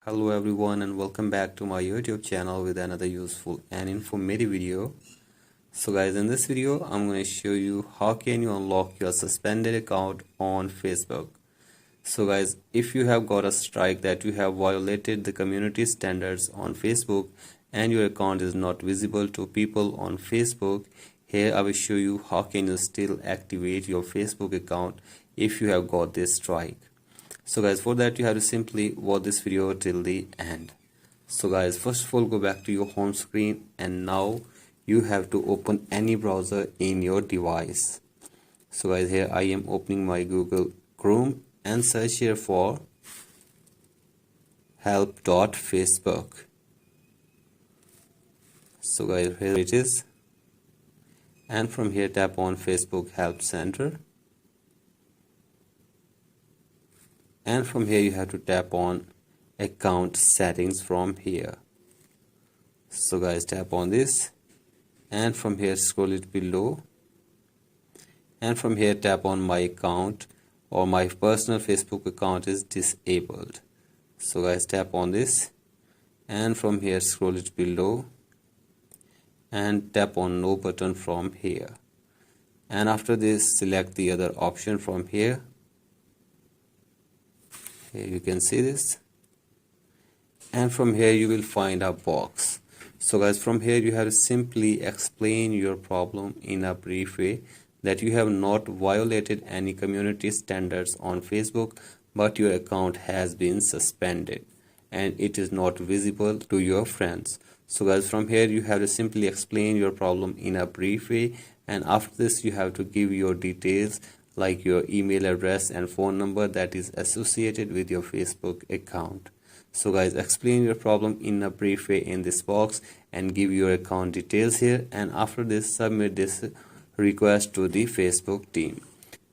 Hello everyone and welcome back to my YouTube channel with another useful and informative video. So guys, in this video I'm going to show you how can you unlock your suspended account on Facebook. So guys, if you have got a strike that you have violated the community standards on Facebook and your account is not visible to people on Facebook, here I will show you how can you still activate your Facebook account if you have got this strike. So guys, for that you have to simply watch this video till the end. So guys, first of all go back to your home screen and now you have to open any browser in your device. So guys, here I am opening my Google Chrome and search here for help.facebook. So guys, here it is, and from here tap on Facebook Help Center. And from here you have to tap on account settings from here. So guys, tap on this and from here scroll it below, and from here tap on my account or my personal Facebook account is disabled. So guys, tap on this and from here scroll it below and tap on no button from here, and after this select the other option from here. Here you can see this, and from here you will find a box. So guys, from here you have to simply explain your problem in a brief way, that you have not violated any community standards on Facebook but your account has been suspended and it is not visible to your friends. So guys, from here you have to simply explain your problem in a brief way, and after this you have to give your details like your email address and phone number that is associated with your Facebook account. So guys, explain your problem in a brief way in this box and give your account details here, and after this submit this request to the Facebook team.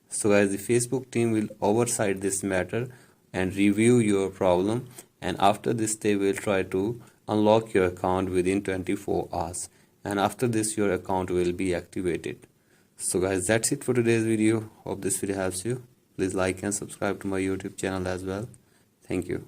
So guys, the Facebook team will oversight this matter and review your problem, and after this they will try to unlock your account within 24 hours, and after this your account will be activated. So guys, that's it for today's video. Hope this video helps you. Please like and subscribe to my YouTube channel as well. Thank you.